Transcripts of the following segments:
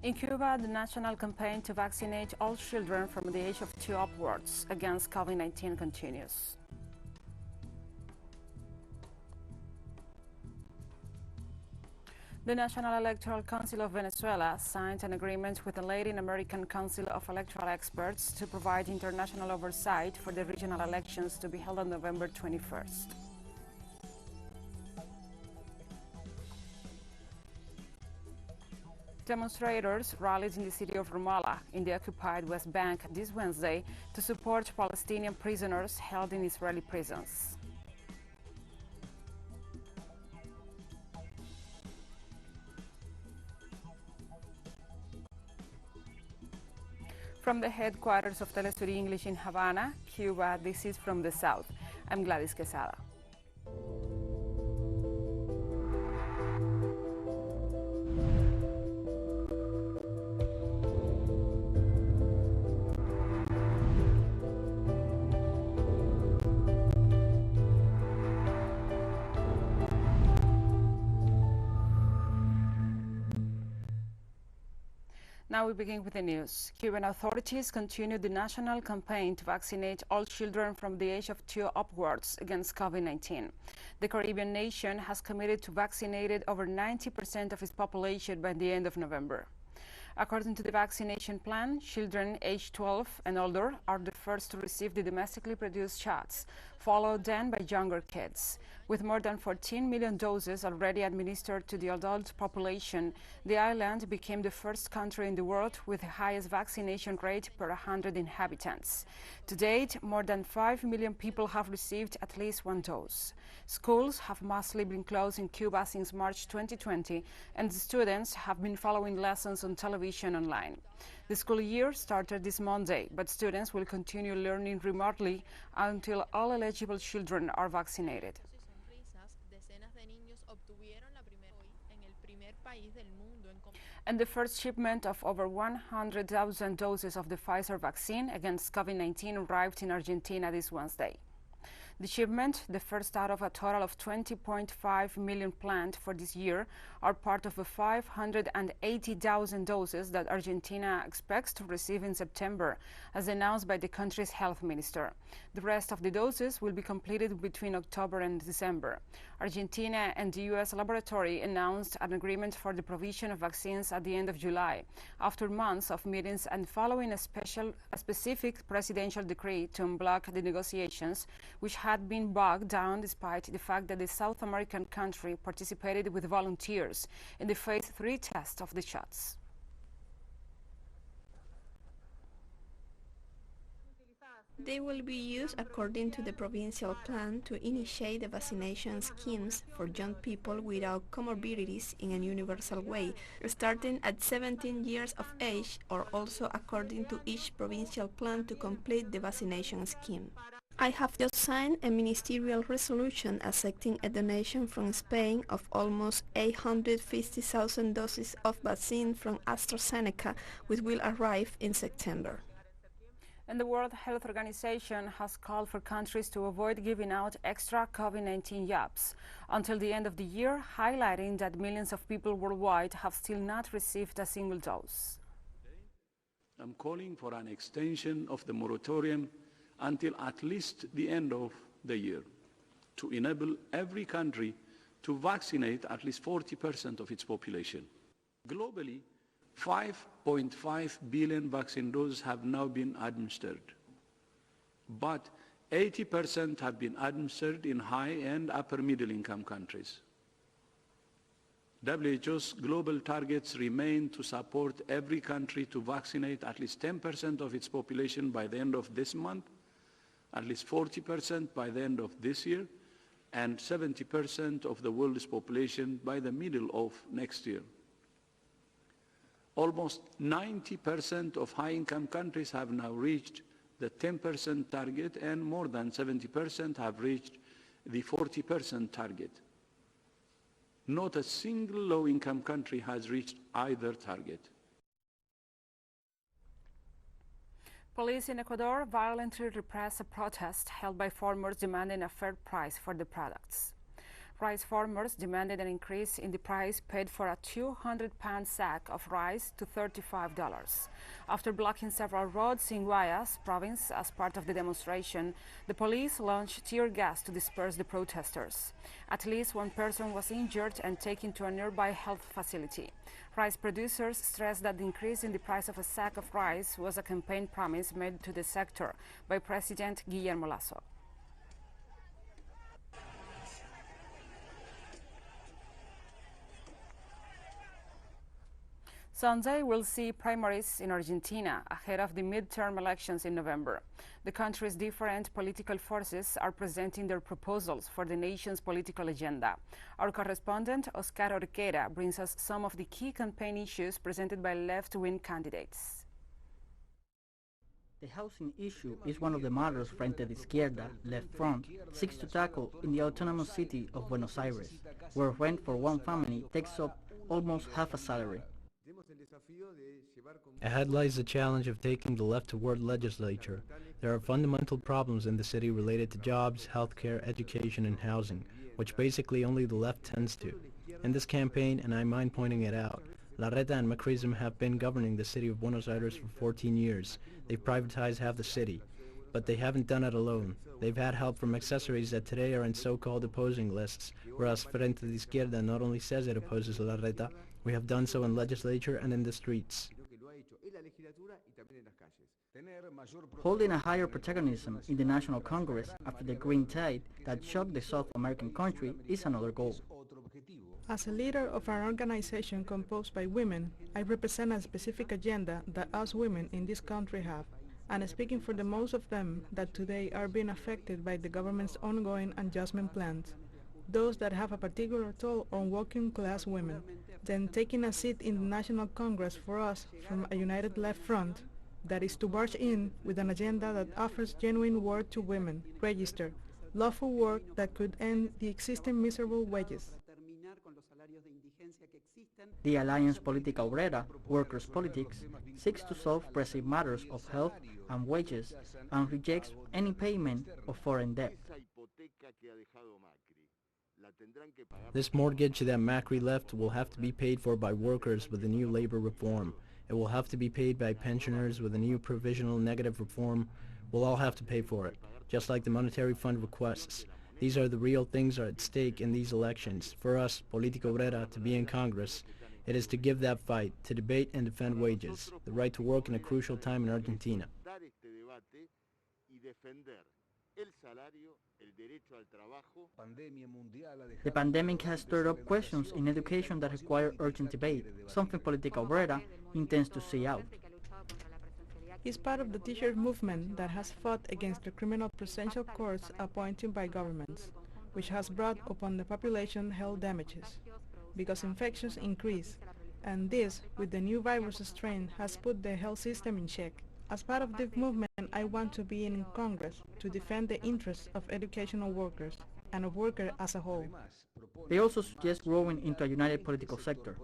In Cuba, the national campaign to vaccinate all children from the age of 2 upwards against COVID-19 continues. The National Electoral Council of Venezuela signed an agreement with the Latin American Council of Electoral Experts to provide international oversight for the regional elections to be held on November 21st. Demonstrators rallied in the city of Ramallah in the occupied West Bank this Wednesday to support Palestinian prisoners held in Israeli prisons. From the headquarters of TeleSUR English in Havana, Cuba, this is From the South. I'm Gladys Quesada. Now we begin with the news. Cuban authorities continue the national campaign to vaccinate all children from the age of 2 upwards against COVID-19. The Caribbean nation has committed to vaccinate over 90% of its population by the end of November. According to the vaccination plan, children aged 12 and older are the first to receive the domestically produced shots, followed then by younger kids. With more than 14 million doses already administered to the adult population, the island became the first country in the world with the highest vaccination rate per 100 inhabitants. To date, more than 5 million people have received at least 1 dose. Schools have mostly been closed in Cuba since March 2020, and the students have been following lessons on television online. The school year started this Monday, but students will continue learning remotely until all eligible children are vaccinated. And the first shipment of over 100,000 doses of the Pfizer vaccine against COVID-19 arrived in Argentina this Wednesday. The shipment, the first out of a total of 20.5 million planned for this year, are part of the 580,000 doses that Argentina expects to receive in September, as announced by the country's health minister. The rest of the doses will be completed between October and December. Argentina and the U.S. laboratory announced an agreement for the provision of vaccines at the end of July, after months of meetings and following a specific presidential decree to unblock the negotiations, which had been bogged down despite the fact that the South American country participated with volunteers in the phase 3 test of the shots. They will be used according to the provincial plan to initiate the vaccination schemes for young people without comorbidities in a universal way, starting at 17 years of age, or also according to each provincial plan to complete the vaccination scheme. I have just signed a ministerial resolution accepting a donation from Spain of almost 850,000 doses of vaccine from AstraZeneca, which will arrive in September. And the World Health Organization has called for countries to avoid giving out extra COVID-19 jabs until the end of the year, highlighting that millions of people worldwide have still not received a single dose. I'm calling for an extension of the moratorium until at least the end of the year, to enable every country to vaccinate at least 40% of its population. Globally, 5.5 billion vaccine doses have now been administered, but 80% have been administered in high and upper middle income countries. WHO's global targets remain to support every country to vaccinate at least 10% of its population by the end of this month, at least 40% by the end of this year, and 70% of the world's population by the middle of next year. Almost 90% of high-income countries have now reached the 10% target, and more than 70% have reached the 40% target. Not a single low-income country has reached either target. Police in Ecuador violently repressed a protest held by farmers demanding a fair price for the products. Rice farmers demanded an increase in the price paid for a 200-pound sack of rice to $35. After blocking several roads in Guayas province as part of the demonstration, the police launched tear gas to disperse the protesters. At least one person was injured and taken to a nearby health facility. Rice producers stressed that the increase in the price of a sack of rice was a campaign promise made to the sector by President Guillermo Lasso. Sunday will see primaries in Argentina ahead of the midterm elections in November. The country's different political forces are presenting their proposals for the nation's political agenda. Our correspondent, Oscar Orquera, brings us some of the key campaign issues presented by left-wing candidates. The housing issue is one of the matters Frente de Izquierda, Left Front, seeks to tackle in the autonomous city of Buenos Aires, where rent for one family takes up almost half a salary. Ahead lies the challenge of taking the left toward legislature. There are fundamental problems in the city related to jobs, healthcare, education, and housing, which basically only the left tends to. In this campaign, and I mind pointing it out, Larreta and Macrism have been governing the city of Buenos Aires for 14 years. They've privatized half the city. But they haven't done it alone. They've had help from accessories that today are in so-called opposing lists, whereas Frente de Izquierda not only says it opposes Larreta, we have done so in legislature and in the streets. Holding a higher protagonism in the National Congress after the Green Tide that shocked the South American country is another goal. As a leader of an organization composed by women, I represent a specific agenda that us women in this country have, and speaking for the most of them that today are being affected by the government's ongoing adjustment plans, those that have a particular toll on working class women. Then taking a seat in the National Congress for us from a united left front, that is to barge in with an agenda that offers genuine work to women, register, lawful work that could end the existing miserable wages. The Alliance Política Obrera, Workers' Politics, seeks to solve pressing matters of health and wages and rejects any payment of foreign debt. This mortgage that Macri left will have to be paid for by workers with the new labor reform. It will have to be paid by pensioners with a new provisional negative reform. We'll all have to pay for it, just like the monetary fund requests. These are the real things at stake in these elections. For us, Política Obrera, to be in Congress, it is to give that fight, to debate and defend wages, the right to work in a crucial time in Argentina. The pandemic has stirred up questions in education that require urgent debate, something Política Obrera intends to see out. It's part of the teacher movement that has fought against the criminal presidential courts appointed by governments, which has brought upon the population health damages, because infections increase, and this, with the new virus strain, has put the health system in check. As part of this movement, I want to be in Congress to defend the interests of educational workers and of workers as a whole. They also suggest growing into a united political sector.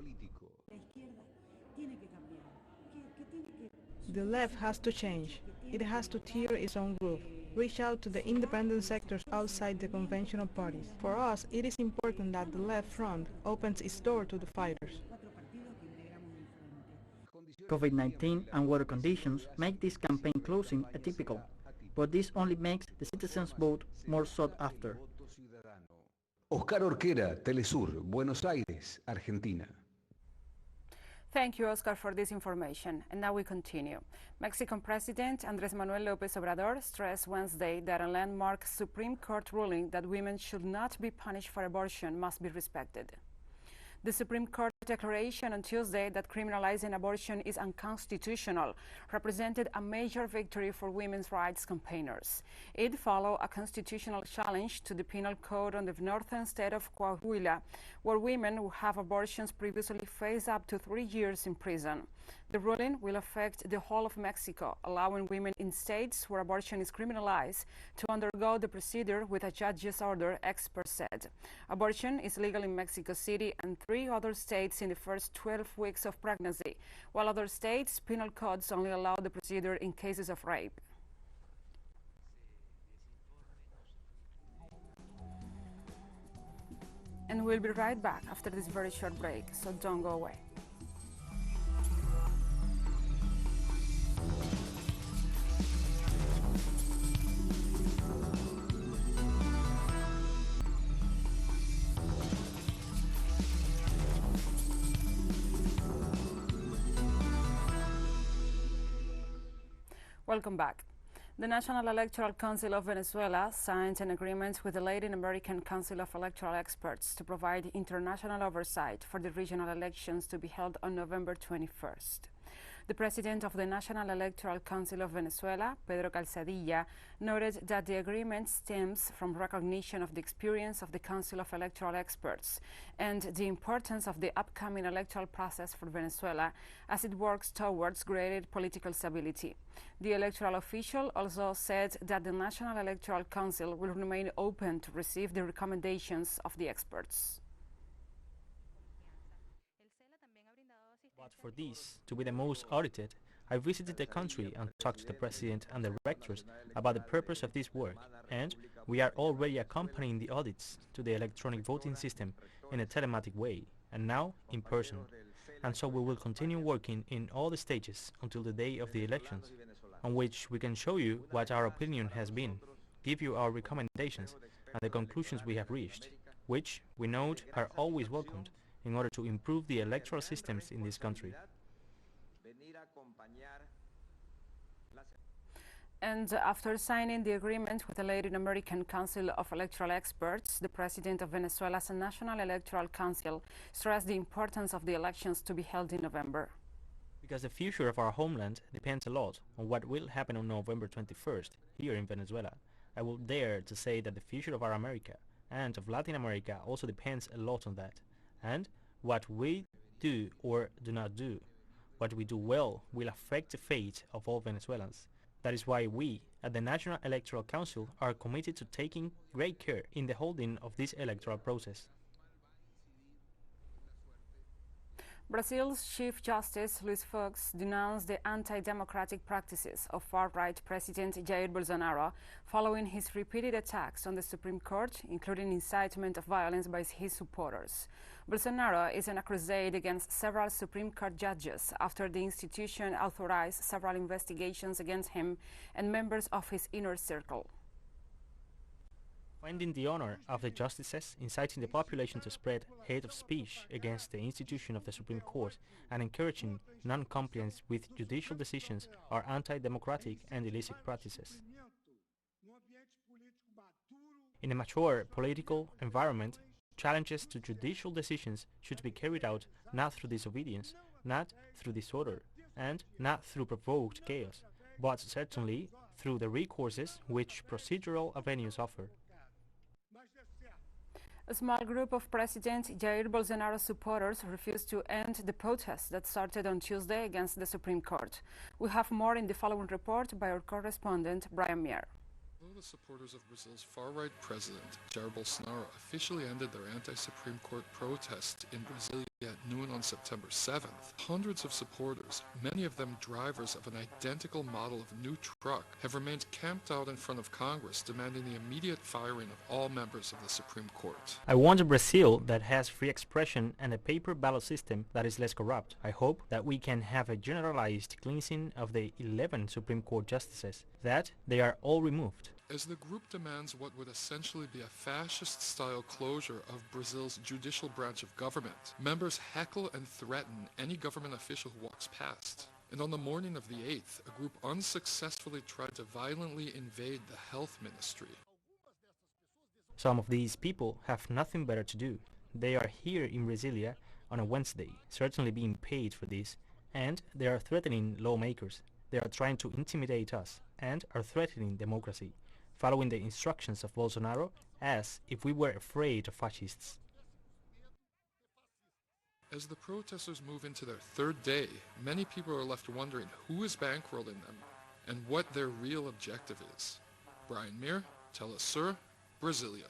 The left has to change. It has to tear its own roof, reach out to the independent sectors outside the conventional parties. For us, it is important that the left front opens its door to the fighters. COVID-19 and weather conditions make this campaign closing atypical, but this only makes the citizens' vote more sought after. Oscar Orquera, TeleSUR, Buenos Aires, Argentina. Thank you, Oscar, for this information. And now we continue. Mexican President Andrés Manuel López Obrador stressed Wednesday that a landmark Supreme Court ruling that women should not be punished for abortion must be respected. The Supreme Court declaration on Tuesday that criminalizing abortion is unconstitutional represented a major victory for women's rights campaigners. It followed a constitutional challenge to the penal code on the northern state of Coahuila, where women who have abortions previously face up to 3 years in prison. The ruling will affect the whole of Mexico, allowing women in states where abortion is criminalized to undergo the procedure with a judge's order, experts said. Abortion is legal in Mexico City and 3 other states in the first 12 weeks of pregnancy, while other states' penal codes only allow the procedure in cases of rape. and we'll be right back after this very short break, so don't go away. Welcome back. The National Electoral Council of Venezuela signed an agreement with the Latin American Council of Electoral Experts to provide international oversight for the regional elections to be held on November 21st. The president of the National Electoral Council of Venezuela, Pedro Calzadilla, noted that the agreement stems from recognition of the experience of the Council of Electoral Experts and the importance of the upcoming electoral process for Venezuela as it works towards greater political stability. The electoral official also said that the National Electoral Council will remain open to receive the recommendations of the experts. But for this to be the most audited, I visited the country and talked to the president and directors about the purpose of this work, and we are already accompanying the audits to the electronic voting system in a telematic way, and now in person. And so we will continue working in all the stages until the day of the elections, on which we can show you what our opinion has been, give you our recommendations and the conclusions we have reached, which we note are always welcomed in order to improve the electoral systems in this country. And after signing the agreement with the Latin American Council of Electoral Experts, the president of Venezuela's National Electoral Council stressed the importance of the elections to be held in November. Because the future of our homeland depends a lot on what will happen on November 21st here in Venezuela. I will dare to say that the future of our America and of Latin America also depends a lot on that. And what we do or do not do, what we do well, will affect the fate of all Venezuelans. That is why we, at the National Electoral Council, are committed to taking great care in the holding of this electoral process. Brazil's Chief Justice Luis Fux denounced the anti-democratic practices of far-right President Jair Bolsonaro following his repeated attacks on the Supreme Court, including incitement of violence by his supporters. Bolsonaro is in a crusade against several Supreme Court judges after the institution authorized several investigations against him and members of his inner circle. Finding the honor of the justices, inciting the population to spread hate of speech against the institution of the Supreme Court, and encouraging non-compliance with judicial decisions are anti-democratic and illicit practices. In a mature political environment, challenges to judicial decisions should be carried out not through disobedience, not through disorder, and not through provoked chaos, but certainly through the recourses which procedural avenues offer. A small group of President Jair Bolsonaro supporters refused to end the protests that started on Tuesday against the Supreme Court. We have more in the following report by our correspondent, Brian Mier. Although the supporters of Brazil's far-right president, Jair Bolsonaro, officially ended their anti-Supreme Court protest in Brasilia at noon on September 7th, hundreds of supporters, many of them drivers of an identical model of new truck, have remained camped out in front of Congress, demanding the immediate firing of all members of the Supreme Court. I want a Brazil that has free expression and a paper ballot system that is less corrupt. I hope that we can have a generalized cleansing of the 11 Supreme Court justices, that they are all removed. As the group demands what would essentially be a fascist-style closure of Brazil's judicial branch of government, members heckle and threaten any government official who walks past. And on the morning of the 8th, a group unsuccessfully tried to violently invade the health ministry. Some of these people have nothing better to do. They are here in Brasilia on a Wednesday, certainly being paid for this, and they are threatening lawmakers. They are trying to intimidate us and are threatening democracy, following the instructions of Bolsonaro as if we were afraid of fascists. As the protesters move into their third day, many people are left wondering who is bankrolling them and what their real objective is. Brian Mier, TeleSUR, Brasilia.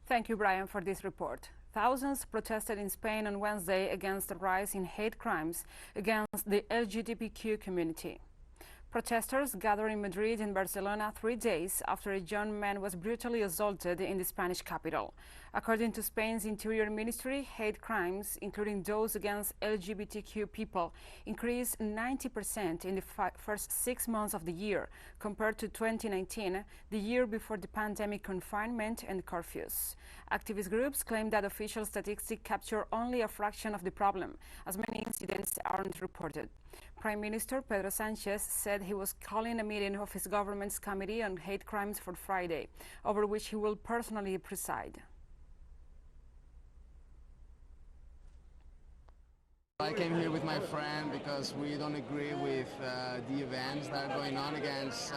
Thank you, Brian, for this report. Thousands protested in Spain on Wednesday against the rise in hate crimes against the LGBTQ community. Protesters gathered in Madrid and Barcelona 3 days after a young man was brutally assaulted in the Spanish capital. According to Spain's Interior Ministry, hate crimes, including those against LGBTQ people, increased 90% in the first 6 months of the year compared to 2019, the year before the pandemic confinement and curfews. Activist groups claim that official statistics capture only a fraction of the problem, as many incidents aren't reported. Prime Minister Pedro Sánchez said he was calling a meeting of his government's Committee on Hate Crimes for Friday, over which he will personally preside. I came here with my friend because we don't agree with the events that are going on against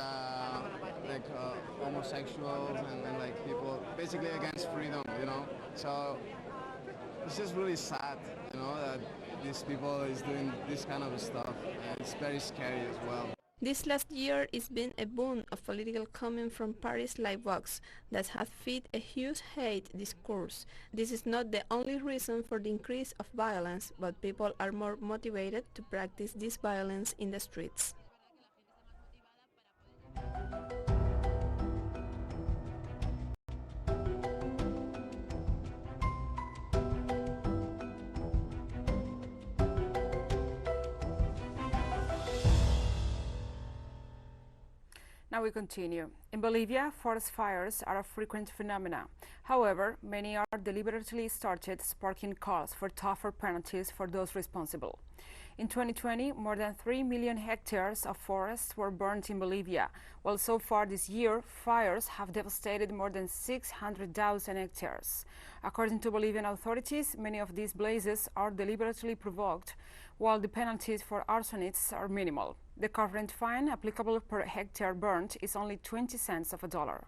homosexuals and like people, basically against freedom, you know. So it's just really sad, you know, that these people is doing this kind of stuff, and it's very scary as well. This last year has been a boon of political comment from parties like Vox that have fed a huge hate discourse. This is not the only reason for the increase of violence, but people are more motivated to practice this violence in the streets. Now we continue. In Bolivia, forest fires are a frequent phenomenon. However, many are deliberately started, sparking calls for tougher penalties for those responsible. In 2020, more than 3 million hectares of forests were burned in Bolivia, while so far this year, fires have devastated more than 600,000 hectares. According to Bolivian authorities, many of these blazes are deliberately provoked, while the penalties for arsonists are minimal. The current fine applicable per hectare burnt is only 20 cents of a dollar.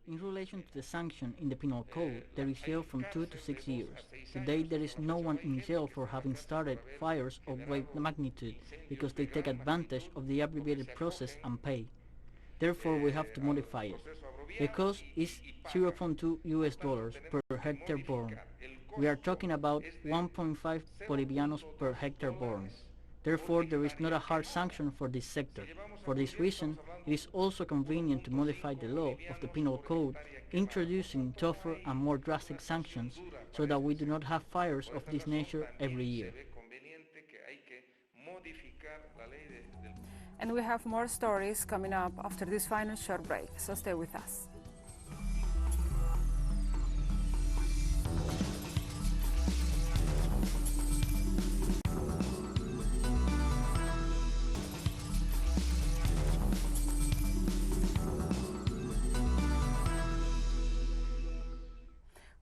In relation to the sanction in the penal code, there is jail from 2 to 6 years. Today there is no one in jail for having started fires of great magnitude because they take advantage of the abbreviated process and pay. Therefore we have to modify it. The cost is $0.2 US per hectare born. We are talking about 1.5 Bolivianos per hectare born. Therefore, there is not a hard sanction for this sector. For this reason, it is also convenient to modify the law of the penal code, introducing tougher and more drastic sanctions so that we do not have fires of this nature every year. And we have more stories coming up after this final short break, so stay with us.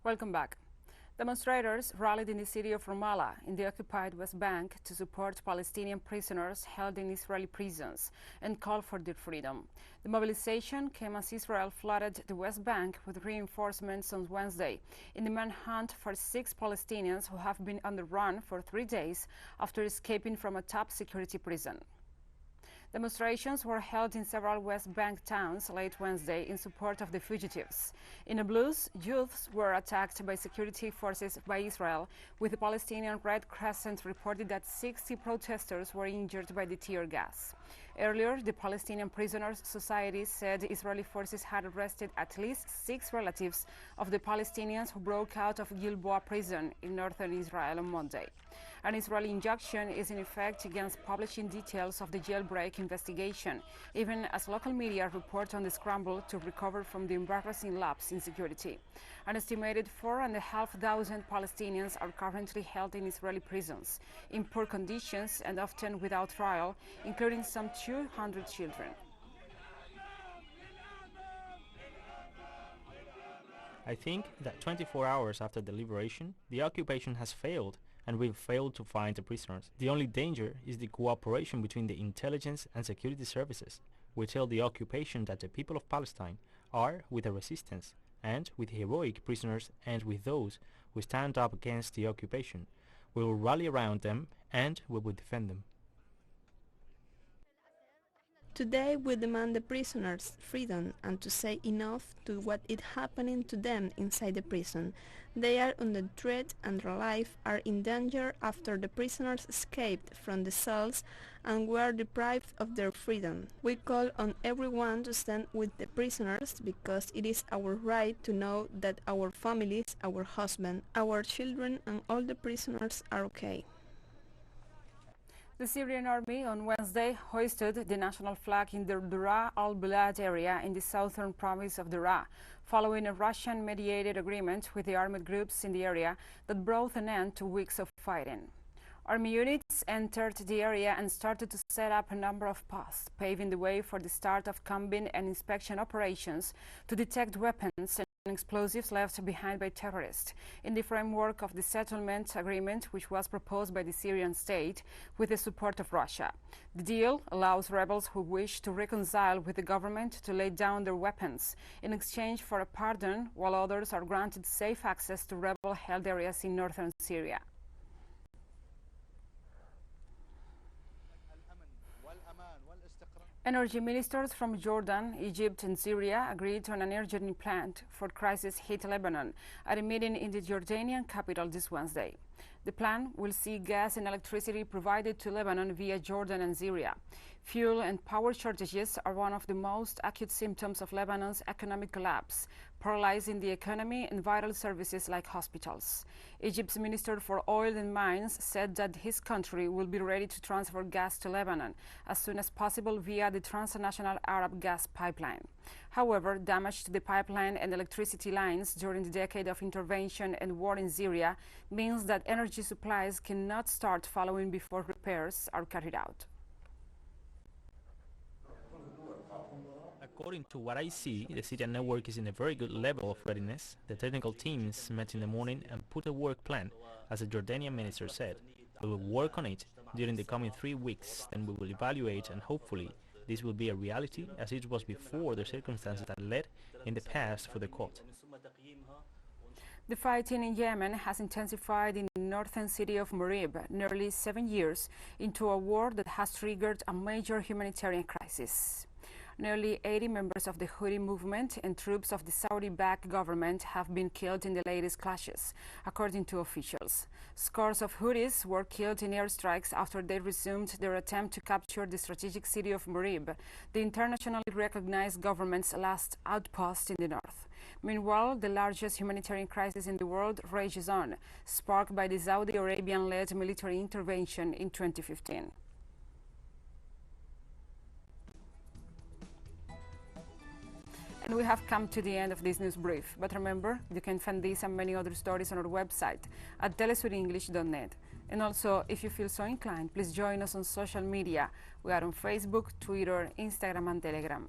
Welcome back. Demonstrators rallied in the city of Ramallah in the occupied West Bank to support Palestinian prisoners held in Israeli prisons and call for their freedom. The mobilization came as Israel flooded the West Bank with reinforcements on Wednesday in the manhunt for 6 Palestinians who have been on the run for 3 days after escaping from a top security prison. Demonstrations were held in several West Bank towns late Wednesday in support of the fugitives. In Nablus, youths were attacked by security forces by Israel, with the Palestinian Red Crescent reported that 60 protesters were injured by the tear gas. Earlier, the Palestinian Prisoners Society said Israeli forces had arrested at least 6 relatives of the Palestinians who broke out of Gilboa prison in northern Israel on Monday. An Israeli injunction is in effect against publishing details of the jailbreak investigation, even as local media report on the scramble to recover from the embarrassing lapse in security. An estimated 4,500 Palestinians are currently held in Israeli prisons, in poor conditions and often without trial, including some 200 children. I think that 24 hours after the liberation, the occupation has failed, and we've failed to find the prisoners. The only danger is the cooperation between the intelligence and security services. We tell the occupation that the people of Palestine are with the resistance, and with heroic prisoners and with those who stand up against the occupation. We will rally around them and we will defend them. Today we demand the prisoners' freedom and to say enough to what is happening to them inside the prison. They are under threat and their life are in danger after the prisoners escaped from the cells and were deprived of their freedom. We call on everyone to stand with the prisoners because it is our right to know that our families, our husbands, our children and all the prisoners are okay. The Syrian army on Wednesday hoisted the national flag in the Daraa al-Balad area in the southern province of Daraa, following a Russian-mediated agreement with the armed groups in the area that brought an end to weeks of fighting. Army units entered the area and started to set up a number of posts, paving the way for the start of combing and inspection operations to detect weapons and explosives left behind by terrorists in the framework of the settlement agreement which was proposed by the Syrian state with the support of Russia. The deal allows rebels who wish to reconcile with the government to lay down their weapons in exchange for a pardon, while others are granted safe access to rebel-held areas in northern Syria. Energy ministers from Jordan, Egypt and Syria agreed on an urgent plan for crisis-hit Lebanon at a meeting in the Jordanian capital this Wednesday. The plan will see gas and electricity provided to Lebanon via Jordan and Syria. Fuel and power shortages are one of the most acute symptoms of Lebanon's economic collapse, paralyzing the economy and vital services like hospitals. Egypt's Minister for Oil and Mines said that his country will be ready to transfer gas to Lebanon as soon as possible via the transnational Arab gas pipeline. However, damage to the pipeline and electricity lines during the decade of intervention and war in Syria means that energy supplies cannot start following before repairs are carried out. According to what I see, the Syrian network is in a very good level of readiness. The technical teams met in the morning and put a work plan, as the Jordanian minister said. We will work on it during the coming 3 weeks, then we will evaluate and hopefully this will be a reality as it was before the circumstances that led in the past for the court. The fighting in Yemen has intensified in the northern city of Marib, nearly 7 years into a war that has triggered a major humanitarian crisis. Nearly 80 members of the Houthi movement and troops of the Saudi-backed government have been killed in the latest clashes, according to officials. Scores of Houthis were killed in airstrikes after they resumed their attempt to capture the strategic city of Marib, the internationally recognized government's last outpost in the north. Meanwhile, the largest humanitarian crisis in the world rages on, sparked by the Saudi Arabian-led military intervention in 2015. And we have come to the end of this news brief. But remember, you can find these and many other stories on our website at telesurenglish.net. And also, if you feel so inclined, please join us on social media. We are on Facebook, Twitter, Instagram and Telegram.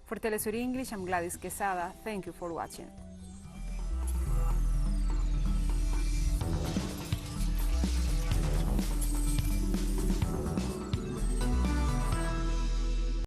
For TeleSUR English, I'm Gladys Quesada. Thank you for watching.